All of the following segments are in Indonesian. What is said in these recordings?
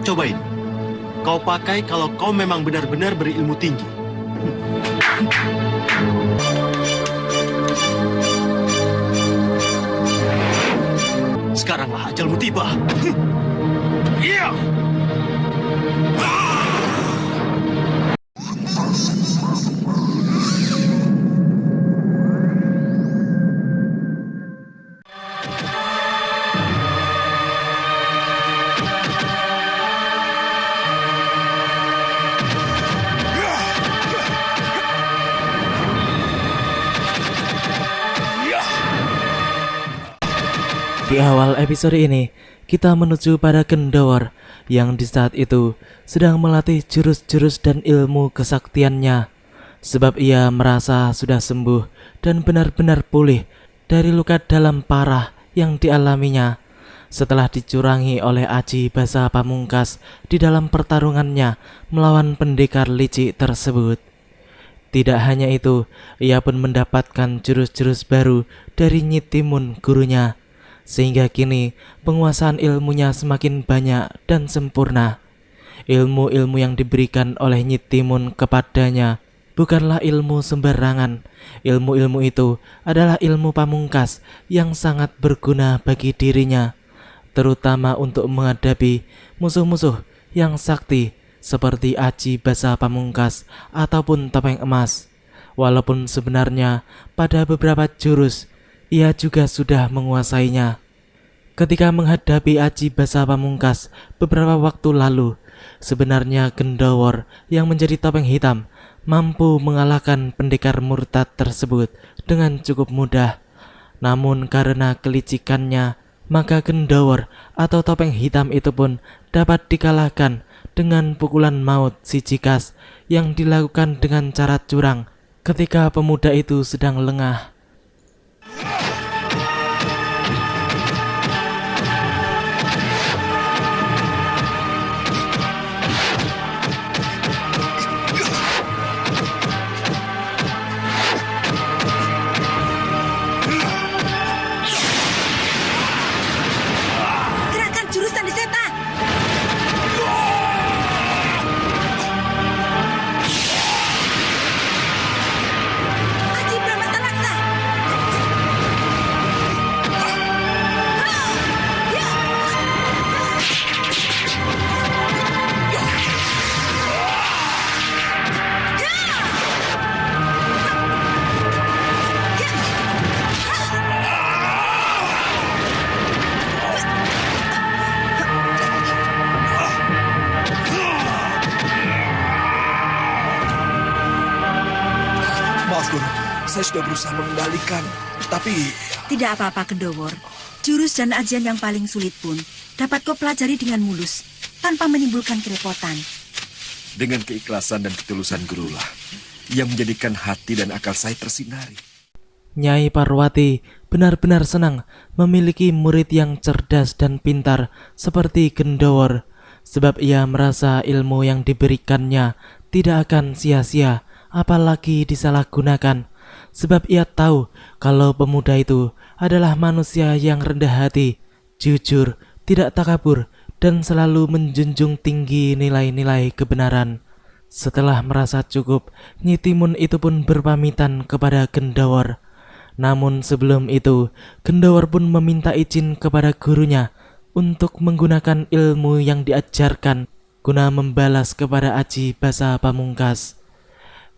Coba ini. Kau pakai kalau kau memang benar-benar berilmu tinggi. Sekaranglah ajalmu tiba. Iya. Di awal episode ini, kita menuju pada Gendawar yang di saat itu sedang melatih jurus-jurus dan ilmu kesaktiannya. Sebab ia merasa sudah sembuh dan benar-benar pulih dari luka dalam parah yang dialaminya setelah dicurangi oleh Aji Basa Pamungkas di dalam pertarungannya melawan pendekar licik tersebut. Tidak hanya itu, ia pun mendapatkan jurus-jurus baru dari Nyi Timun gurunya, sehingga kini penguasaan ilmunya semakin banyak dan sempurna. Ilmu-ilmu yang diberikan oleh Nyi Timun kepadanya bukanlah ilmu sembarangan. Ilmu-ilmu itu adalah ilmu pamungkas yang sangat berguna bagi dirinya, terutama untuk menghadapi musuh-musuh yang sakti seperti Aji Basa Pamungkas ataupun Topeng Emas. Walaupun sebenarnya pada beberapa jurus ia juga sudah menguasainya. Ketika menghadapi Aji Basa Pamungkas beberapa waktu lalu, sebenarnya Gendawar yang menjadi topeng hitam mampu mengalahkan pendekar murtad tersebut dengan cukup mudah. Namun karena kelicikannya, maka Gendawar atau topeng hitam itu pun dapat dikalahkan dengan pukulan maut si Cikas yang dilakukan dengan cara curang ketika pemuda itu sedang lengah. Gerakan jurus Tandis Seta. Aji Brahmasta Laksa. Maaf Guru, saya sudah berusaha mengendalikan, tapi Tidak apa-apa, Gendawar. Jurus dan ajian yang paling sulit pun dapat kau pelajari dengan mulus, tanpa menimbulkan kerepotan. dengan keikhlasan dan ketulusan gurulah yang menjadikan hati dan akal saya tersinari. Nyai Parwati benar-benar senang memiliki murid yang cerdas dan pintar seperti Gendawar, sebab ia merasa ilmu yang diberikannya tidak akan sia-sia, apalagi disalahgunakan. Sebab ia tahu kalau pemuda itu adalah manusia yang rendah hati, jujur, tidak takabur, dan selalu menjunjung tinggi nilai-nilai kebenaran. Setelah merasa cukup, Nyi Timun itu pun berpamitan kepada Gendawar. Namun sebelum itu, Gendawar pun meminta izin kepada gurunya untuk menggunakan ilmu yang diajarkan guna membalas kepada Aji Basa Pamungkas.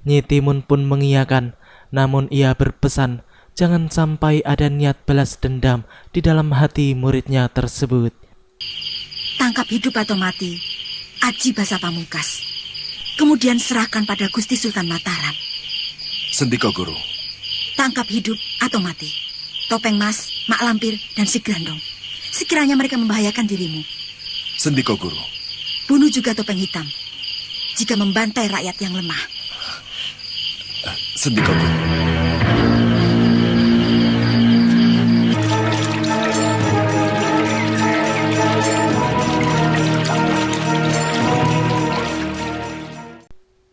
Nyi Timun pun mengiyakan, namun ia berpesan jangan sampai ada niat balas dendam di dalam hati muridnya tersebut. Tangkap hidup atau mati Aji Basa Pamungkas, kemudian serahkan pada Gusti Sultan Mataram. Sendika Guru. Tangkap hidup atau mati Topeng Mas, Mak Lampir, dan si Grandong. Sekiranya mereka membahayakan dirimu. Sendika Guru. Bunuh juga Topeng Hitam jika membantai rakyat yang lemah. Sendika Guru.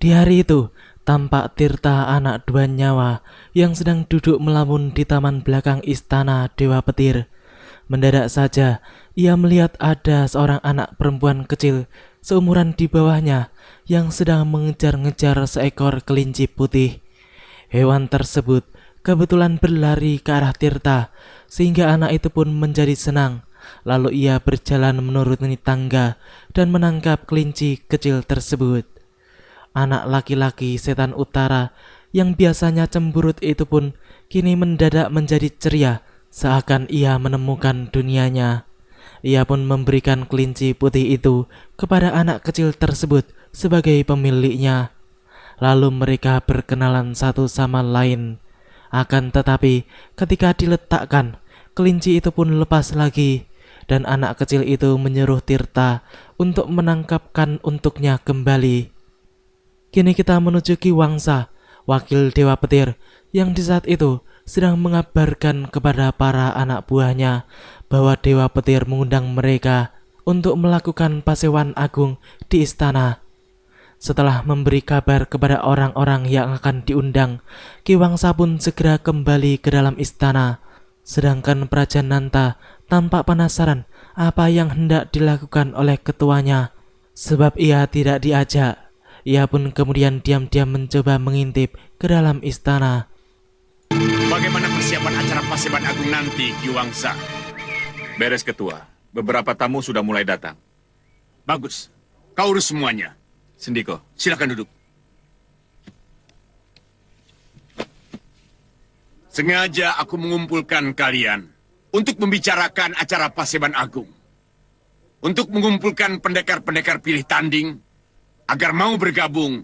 Di hari itu, tampak Tirta anak dua nyawa yang sedang duduk melamun di taman belakang istana Dewa Petir. Mendadak saja ia melihat ada seorang anak perempuan kecil seumuran di bawahnya yang sedang mengejar-ngejar seekor kelinci putih. Hewan tersebut kebetulan berlari ke arah Tirta, sehingga anak itu pun menjadi senang. Lalu ia berjalan menuruni tangga dan menangkap kelinci kecil tersebut. Anak laki-laki setan utara yang biasanya cemberut itu pun kini mendadak menjadi ceria, seakan ia menemukan dunianya. Ia pun memberikan kelinci putih itu kepada anak kecil tersebut sebagai pemiliknya. Lalu mereka berkenalan satu sama lain. Akan tetapi ketika diletakkan, kelinci itu pun lepas lagi, dan anak kecil itu menyuruh Tirta untuk menangkapkan untuknya kembali. Kini kita menuju Ki Wangsa, wakil Dewa Petir, yang di saat itu sedang mengabarkan kepada para anak buahnya bahwa Dewa Petir mengundang mereka untuk melakukan pasewan agung di istana. Setelah memberi kabar kepada orang-orang yang akan diundang, Ki Wangsa pun segera kembali ke dalam istana. Sedangkan Prajananta tampak penasaran apa yang hendak dilakukan oleh ketuanya. Sebab ia tidak diajak, ia pun kemudian diam-diam mencoba mengintip ke dalam istana. Bagaimana persiapan acara paseban agung nanti, Ki Wangsa? Beres, Ketua. Beberapa tamu sudah mulai datang. Bagus. Kau urus semuanya. Sendiko. Silakan duduk. Sengaja aku mengumpulkan kalian untuk membicarakan acara paseban agung. Untuk mengumpulkan pendekar-pendekar pilih tanding agar mau bergabung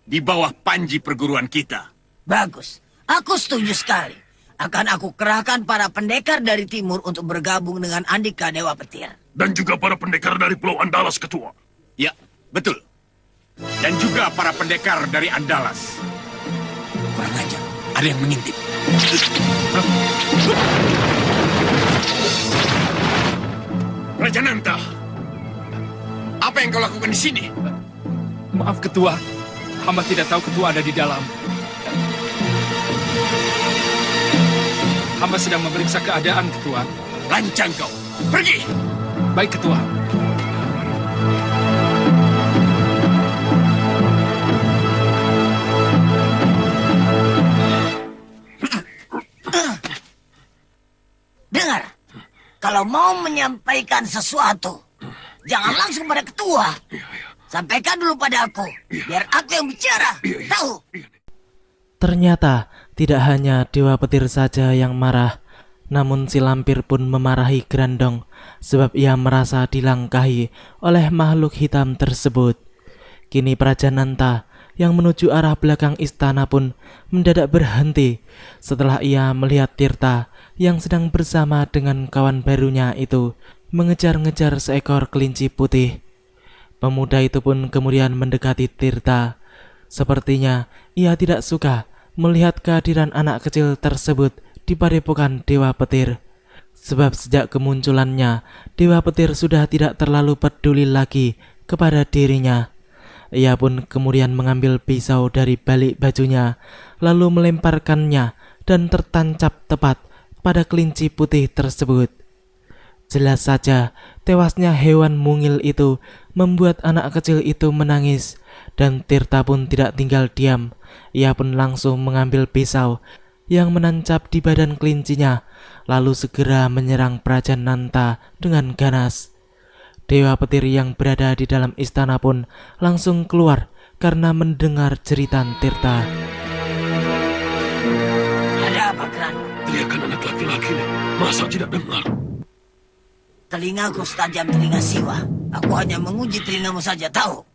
di bawah panji perguruan kita. Bagus. Aku setuju sekali. Akan aku kerahkan para pendekar dari timur untuk bergabung dengan Andika Dewa Petir. Dan juga para pendekar dari Pulau Andalas, Ketua. Ya, betul. Dan juga para pendekar dari Andalas. Kurang ajar, ada yang mengintip. Raja Nanta, apa yang kau lakukan di sini? Maaf, Ketua. Hamba tidak tahu Ketua ada di dalam. Hamba sedang memeriksa keadaan, Ketua. Lancang kau. Pergi! Baik, Ketua. Dengar, kalau mau menyampaikan sesuatu, jangan langsung pada Ketua. Sampaikan dulu pada aku, biar aku yang bicara. Tahu? Ternyata tidak hanya Dewa Petir saja yang marah, namun si lampir pun memarahi Grandong sebab ia merasa dilangkahi oleh makhluk hitam tersebut. Kini Prajananta yang menuju arah belakang istana pun mendadak berhenti setelah ia melihat Tirta yang sedang bersama dengan kawan barunya itu mengejar-ngejar seekor kelinci putih. Pemuda itu pun kemudian mendekati Tirta. Sepertinya ia tidak suka melihat kehadiran anak kecil tersebut di padepokan Dewa Petir. Sebab sejak kemunculannya, Dewa Petir sudah tidak terlalu peduli lagi kepada dirinya. Ia pun kemudian mengambil pisau dari balik bajunya, lalu melemparkannya dan tertancap tepat pada kelinci putih tersebut. Jelas saja, tewasnya hewan mungil itu membuat anak kecil itu menangis, dan Tirta pun tidak tinggal diam. Ia pun langsung mengambil pisau yang menancap di badan kelincinya, lalu segera menyerang Prajananta dengan ganas. Dewa Petir yang berada di dalam istana pun langsung keluar karena mendengar jeritan Tirta. Ada apa, Grandong? Teriakan anak laki-laki ini. Masa tidak dengar? Telingaku setajam telinga Siwa. Aku hanya menguji telingamu saja, tahu?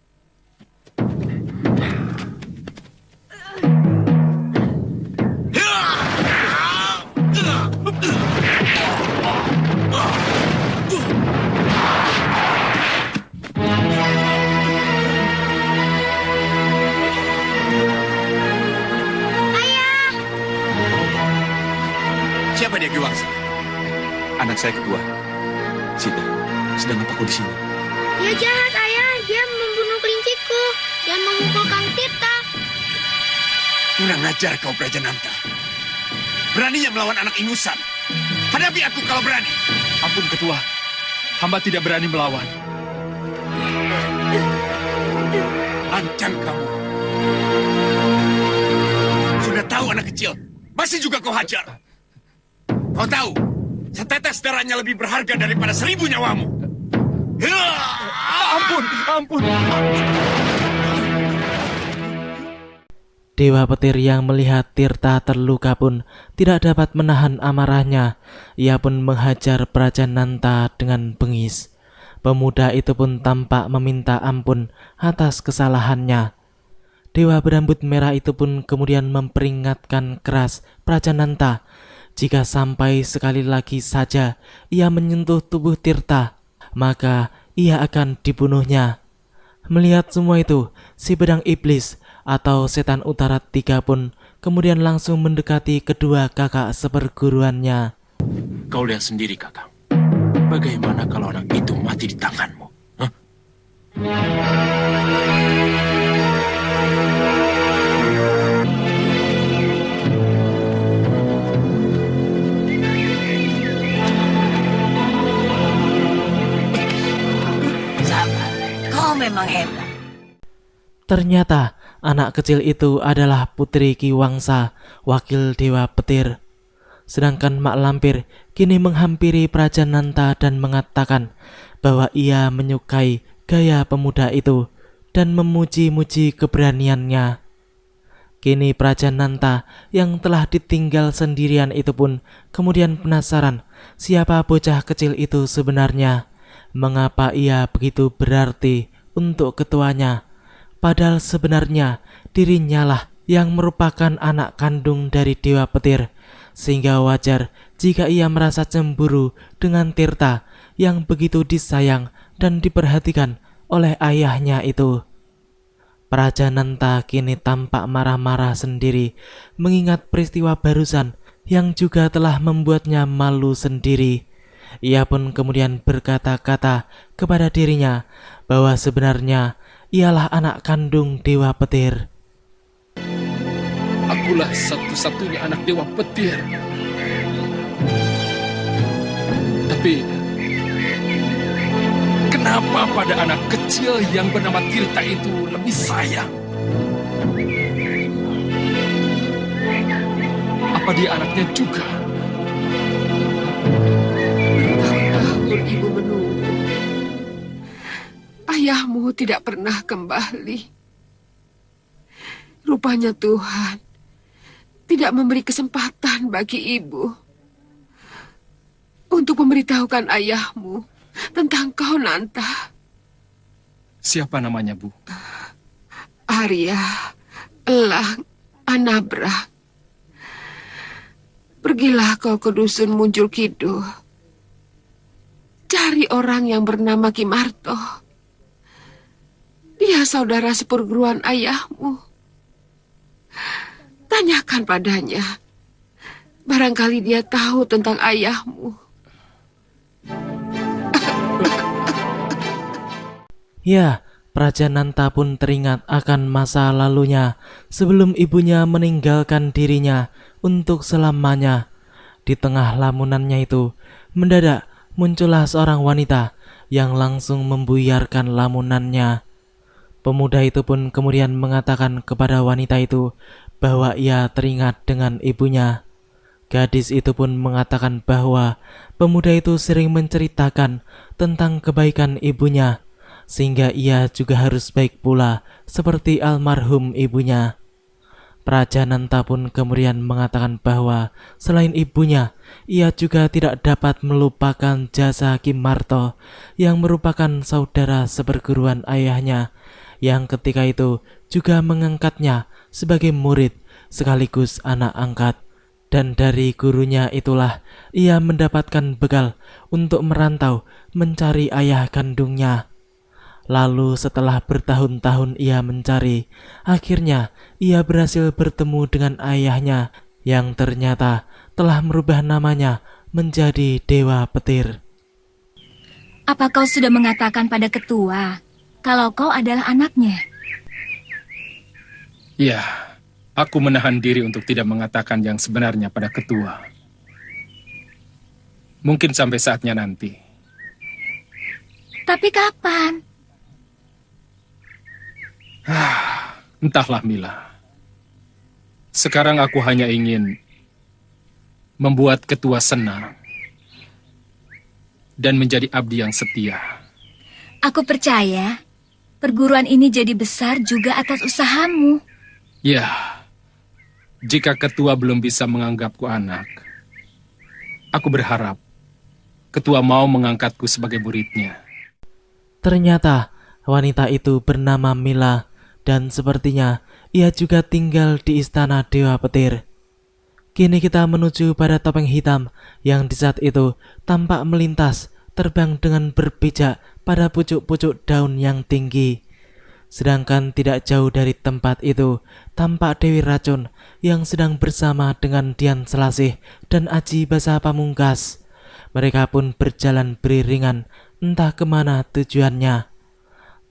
Siapa dia, Ki Wangsa? Anak saya, Ketua. Sita, sedang apa kau di sini? Dia jahat, Ayah. Dia membunuh kelinciku dan memukul Kang Tirta. Kurang ajar kau, Prajananta. Beraninya melawan anak ingusan. Hadapi aku kalau berani. Ampun ketua, hamba tidak berani melawan. Lancang kamu. Sudah tahu anak kecil, masih juga kau hajar. Kau tahu, setetes darahnya lebih berharga daripada 1000 nyawamu. Ampun, ampun. Dewa Petir yang melihat Tirta terluka pun tidak dapat menahan amarahnya. Ia pun menghajar Prajananta dengan bengis. Pemuda itu pun tampak meminta ampun atas kesalahannya. Dewa berambut merah itu pun kemudian memperingatkan keras Prajananta jika sampai sekali lagi saja ia menyentuh tubuh Tirta, maka ia akan dibunuhnya. Melihat semua itu, si pedang iblis atau setan utara 3 pun kemudian langsung mendekati kedua kakak seperguruannya. Kau lihat sendiri, kakak. Bagaimana kalau anak itu mati di tanganmu? Hah? Sabar, kau memang hebat. Ternyata anak kecil itu adalah Putri Ki Wangsa, wakil Dewa Petir. Sedangkan Mak Lampir kini menghampiri Prajananta dan mengatakan bahwa ia menyukai gaya pemuda itu dan memuji-muji keberaniannya. Kini Prajananta yang telah ditinggal sendirian itu pun kemudian penasaran siapa bocah kecil itu sebenarnya, mengapa ia begitu berarti untuk ketuanya. Padahal sebenarnya dirinya lah yang merupakan anak kandung dari Dewa Petir, sehingga wajar jika ia merasa cemburu dengan Tirta yang begitu disayang dan diperhatikan oleh ayahnya itu. Prajananta kini tampak marah-marah sendiri mengingat peristiwa barusan yang juga telah membuatnya malu sendiri. Ia pun kemudian berkata-kata kepada dirinya bahwa sebenarnya ialah anak kandung Dewa Petir. Akulah satu-satunya anak Dewa Petir. Tapi kenapa pada anak kecil yang bernama Tirta itu lebih sayang? Apa dia anaknya juga? Tahun ibu menunggu. Ayahmu tidak pernah kembali. Rupanya Tuhan tidak memberi kesempatan bagi ibu untuk memberitahukan ayahmu tentang kau, Nanta. Siapa namanya, Bu? Arya, Elang, Anabra. Pergilah kau ke dusun Muncul Kidul. Cari orang yang bernama Ki Marto. Dia saudara seperguruan ayahmu. Tanyakan padanya. Barangkali dia tahu tentang ayahmu. Ya, Prajananta pun teringat akan masa lalunya sebelum ibunya meninggalkan dirinya untuk selamanya. Di tengah lamunannya itu, mendadak muncullah seorang wanita yang langsung membuyarkan lamunannya. Pemuda itu pun kemudian mengatakan kepada wanita itu bahwa ia teringat dengan ibunya. Gadis itu pun mengatakan bahwa pemuda itu sering menceritakan tentang kebaikan ibunya, sehingga ia juga harus baik pula seperti almarhum ibunya. Prajananta pun kemudian mengatakan bahwa selain ibunya, ia juga tidak dapat melupakan jasa Ki Marto yang merupakan saudara seperguruan ayahnya, yang ketika itu juga mengangkatnya sebagai murid sekaligus anak angkat. Dan dari gurunya itulah ia mendapatkan bekal untuk merantau mencari ayah kandungnya. Lalu setelah bertahun-tahun ia mencari, akhirnya ia berhasil bertemu dengan ayahnya yang ternyata telah merubah namanya menjadi Dewa Petir. Apa kau sudah mengatakan pada ketua kalau kau adalah anaknya? Ya, aku menahan diri untuk tidak mengatakan yang sebenarnya pada ketua. Mungkin sampai saatnya nanti. Tapi kapan? Entahlah Mila. Sekarang aku hanya ingin membuat ketua senang dan menjadi abdi yang setia. Aku percaya perguruan ini jadi besar juga atas usahamu. Ya, jika ketua belum bisa menganggapku anak, aku berharap ketua mau mengangkatku sebagai muridnya. Ternyata wanita itu bernama Mila dan sepertinya ia juga tinggal di istana Dewa Petir. Kini kita menuju pada topeng hitam yang di saat itu tampak melintas terbang dengan berpijak pada pucuk-pucuk daun yang tinggi. Sedangkan tidak jauh dari tempat itu tampak Dewi Racun yang sedang bersama dengan Dian Selasih dan Aji Basa Pamungkas. Mereka pun berjalan beriringan entah kemana tujuannya.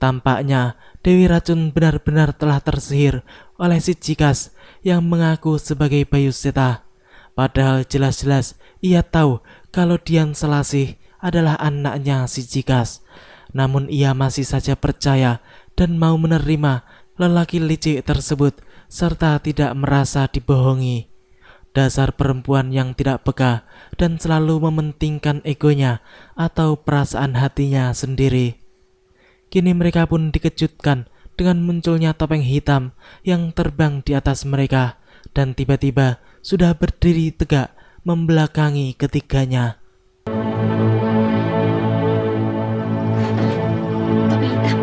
Tampaknya Dewi Racun benar-benar telah tersihir oleh si Cikas yang mengaku sebagai Bayu Seta. Padahal jelas-jelas ia tahu kalau Dian Selasih adalah anaknya si Cikas. Namun ia masih saja percaya dan mau menerima lelaki licik tersebut serta tidak merasa dibohongi. Dasar perempuan yang tidak peka dan selalu mementingkan egonya atau perasaan hatinya sendiri. Kini mereka pun dikejutkan dengan munculnya topeng hitam yang terbang di atas mereka dan tiba-tiba sudah berdiri tegak membelakangi ketiganya. Topeng hitam,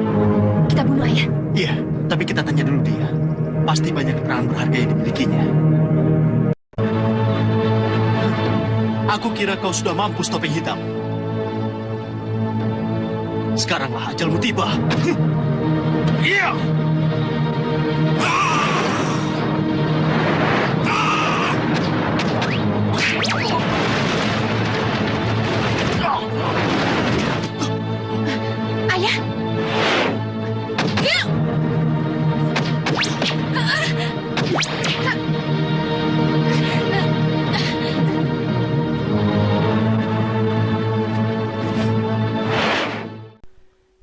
kita bunuh ayah. Iya, tapi kita tanya dulu dia. Pasti banyak keterangan berharga yang dimilikinya. Aku kira kau sudah mampus, topeng hitam. Sekaranglah ajalmu tiba. Iya. Ayah.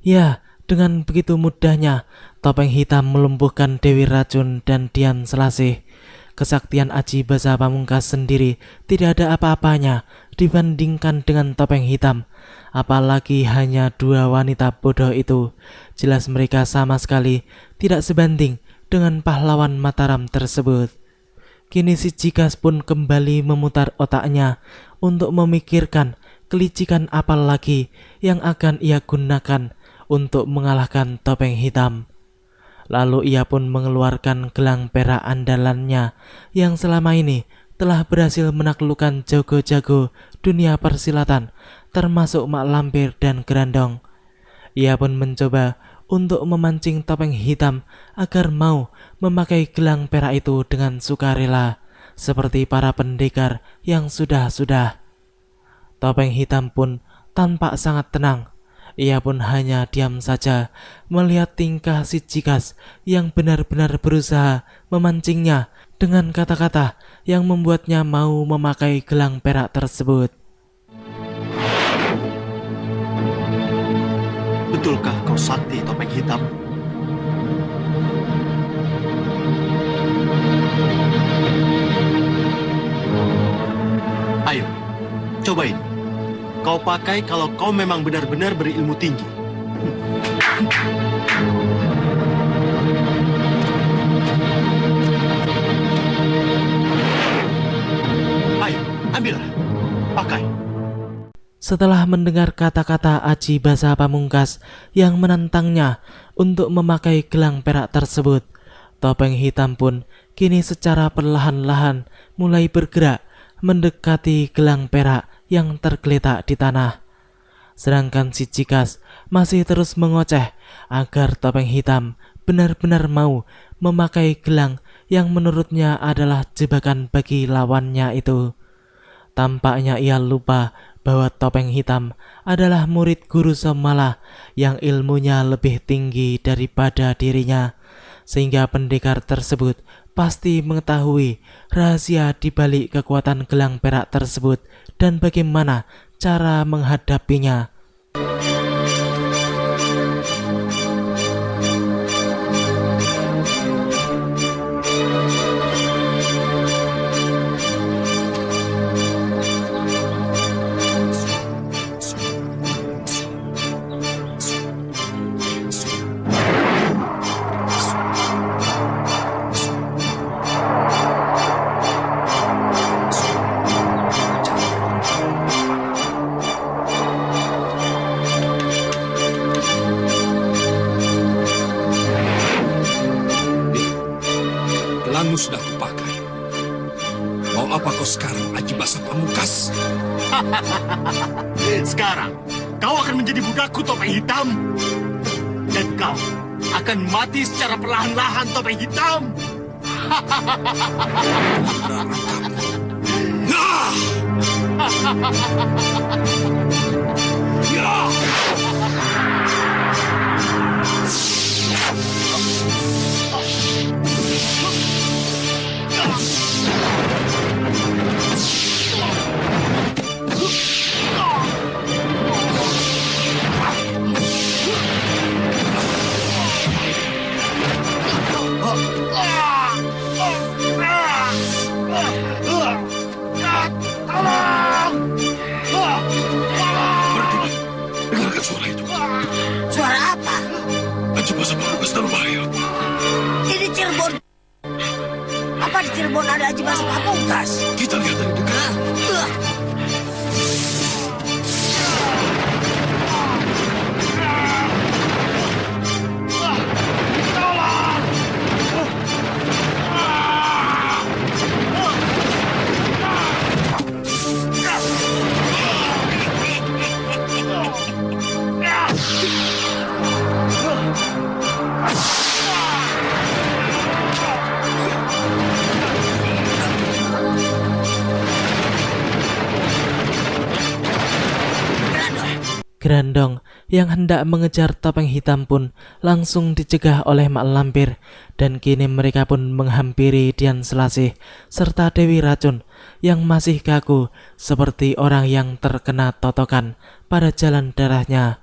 Ya, dengan begitu mudahnya topeng hitam melumpuhkan Dewi Racun dan Dian Selasih. Kesaktian Aji Basa Pamungkas sendiri tidak ada apa-apanya dibandingkan dengan topeng hitam. Apalagi hanya dua wanita bodoh itu. Jelas mereka sama sekali tidak sebanding dengan pahlawan Mataram tersebut. Kini si Cikas pun kembali memutar otaknya untuk memikirkan kelicikan apa lagi yang akan ia gunakan untuk mengalahkan topeng hitam. Lalu ia pun mengeluarkan gelang perak andalannya yang selama ini telah berhasil menaklukkan jago-jago dunia persilatan termasuk Mak Lampir dan Grandong. Ia pun mencoba untuk memancing topeng hitam agar mau memakai gelang perak itu dengan sukarela seperti para pendekar yang sudah-sudah. Topeng hitam pun tampak sangat tenang. Ia pun hanya diam saja melihat tingkah si Cikas yang benar-benar berusaha memancingnya dengan kata-kata yang membuatnya mau memakai gelang perak tersebut. Betulkah kau sakti, topeng hitam? Ayo, cobain. Kau pakai kalau kau memang benar-benar berilmu tinggi. Ayo, ambillah. Pakai. Setelah mendengar kata-kata Aji Basa Pamungkas yang menantangnya untuk memakai gelang perak tersebut, topeng hitam pun kini secara perlahan-lahan mulai bergerak mendekati gelang perak yang tergeletak di tanah. Sedangkan si Cikas masih terus mengoceh agar topeng hitam benar-benar mau memakai gelang yang menurutnya adalah jebakan bagi lawannya itu. Tampaknya ia lupa bahwa topeng hitam adalah murid guru Somala yang ilmunya lebih tinggi daripada dirinya, sehingga pendekar tersebut pasti mengetahui rahasia di balik kekuatan gelang perak tersebut dan bagaimana cara menghadapinya. Gelangmu sudah kupakai. Mau apa kau sekarang, Aji Basa Pamungkas? Sekarang, kau akan menjadi budakku, Topeng Hitam. Dan kau akan mati secara perlahan-lahan, Topeng Hitam. Nah! Ya! Berdiri. Dengarkan suara itu. Suara apa? Aji Basa Pamungkas dalam bahaya. Ini Cirebon. Apa di Cirebon ada Aji Basa Pamungkas? Kita lihat dari dekat. Grandong yang hendak mengejar Topeng Hitam pun langsung dicegah oleh Mak Lampir, dan kini mereka pun menghampiri Dian Selasih serta Dewi Racun yang masih kaku seperti orang yang terkena totokan pada jalan darahnya.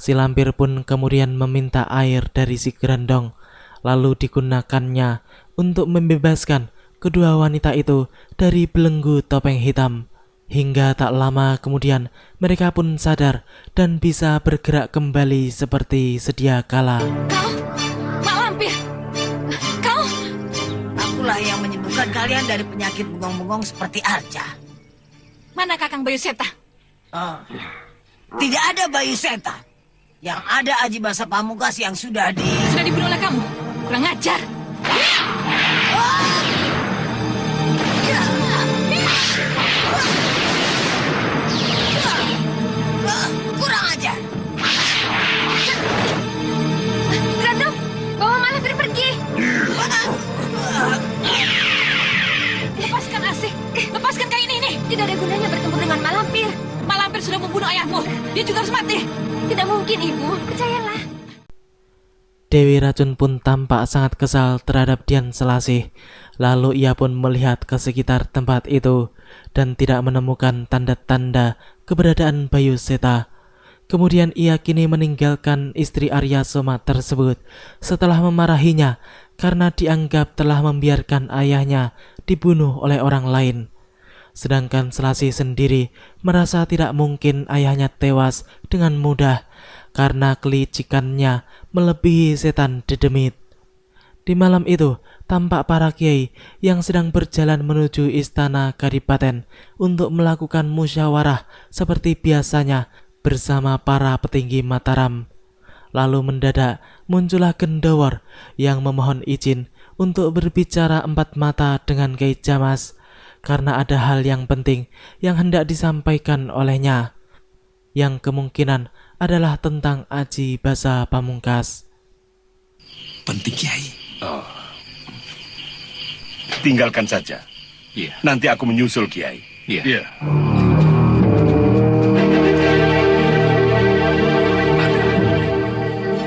Si Lampir pun kemudian meminta air dari si Grandong, lalu digunakannya untuk membebaskan kedua wanita itu dari belenggu Topeng Hitam. Hingga tak lama kemudian mereka pun sadar dan bisa bergerak kembali seperti sedia kala. Kau, Mak Lampir, kau. Akulah yang menyembuhkan kalian dari penyakit bengong-bengong seperti Arca. Mana Kakang Bayu Seta? Tidak ada Bayu Seta. Yang ada Aji Basa Pamungkas yang sudah dibunuh oleh kamu. Kurang ajar. Kurang ajar. Grandong, bawa Mak Lampir pergi. Lepaskan Asih, lepaskan kain ini. Tidak ada gunanya bertemu dengan Mak Lampir. Mak Lampir sudah membunuh ayahmu. Dia juga harus mati. Tidak mungkin, Ibu. Percayalah. Dewi Racun pun tampak sangat kesal terhadap Dian Selasih. Lalu ia pun melihat ke sekitar tempat itu dan tidak menemukan tanda-tanda keberadaan Bayu Seta. Kemudian ia kini meninggalkan istri Arya Soma tersebut setelah memarahinya karena dianggap telah membiarkan ayahnya dibunuh oleh orang lain. Sedangkan Selasih sendiri merasa tidak mungkin ayahnya tewas dengan mudah karena kelicikannya melebihi setan dedemit. Di malam itu, tampak para kiai yang sedang berjalan menuju istana Kadipaten untuk melakukan musyawarah seperti biasanya bersama para petinggi Mataram. Lalu mendadak muncullah Gendawar yang memohon izin untuk berbicara empat mata dengan Kiai Jamas karena ada hal yang penting yang hendak disampaikan olehnya, yang kemungkinan adalah tentang Aji Basa Pamungkas. Penting, Kiai. Tinggalkan saja. Iya. Nanti aku menyusul, Kiai. Iya.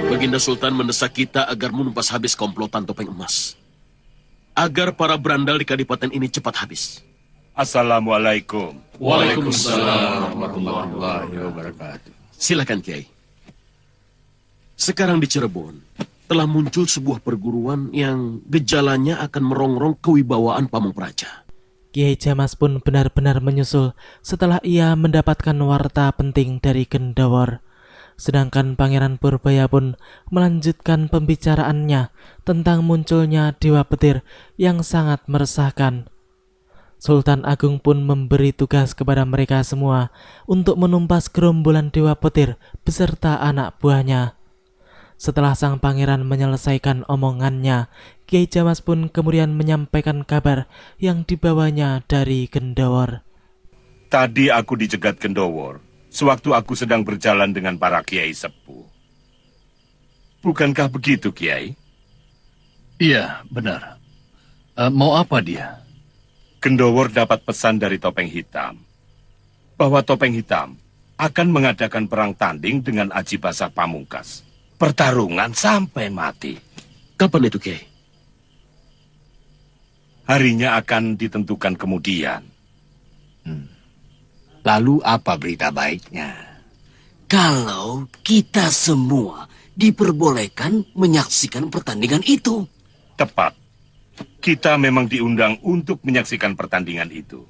Baginda Sultan mendesak kita agar menumpas habis komplotan Topeng Emas. Agar para berandal di Kadipaten ini cepat habis. Assalamualaikum. Waalaikumsalam warahmatullahi wabarakatuh. Silakan, Kiai. Sekarang di Cirebon telah muncul sebuah perguruan yang gejalanya akan merongrong kewibawaan Pamungpraja. Kiai Jamas pun benar-benar menyusul setelah ia mendapatkan warta penting dari Gendawar. Sedangkan Pangeran Purbaya pun melanjutkan pembicaraannya tentang munculnya Dewa Petir yang sangat meresahkan. Sultan Agung pun memberi tugas kepada mereka semua untuk menumpas gerombolan Dewa Petir beserta anak buahnya. Setelah sang pangeran menyelesaikan omongannya, Kiai Jamas pun kemudian menyampaikan kabar yang dibawanya dari Gendawar. Tadi aku dicegat Gendawar, sewaktu aku sedang berjalan dengan para kiai sepuh. Bukankah begitu, Kiai? Iya, benar. Mau apa dia? Gendawar dapat pesan dari Topeng Hitam, bahwa Topeng Hitam akan mengadakan perang tanding dengan Aji Basah Pamungkas. Pertarungan sampai mati. Kapan itu, Kiai? Harinya akan ditentukan kemudian. Lalu apa berita baiknya? Kalau kita semua diperbolehkan menyaksikan pertandingan itu. Tepat. Kita memang diundang untuk menyaksikan pertandingan itu.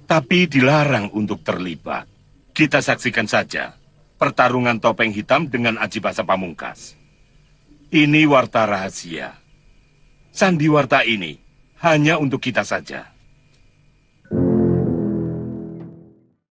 Tapi dilarang untuk terlibat. Kita saksikan saja pertarungan Topeng Hitam dengan Aji Basah Pamungkas. Ini warta rahasia. Sandiwarta ini hanya untuk kita saja.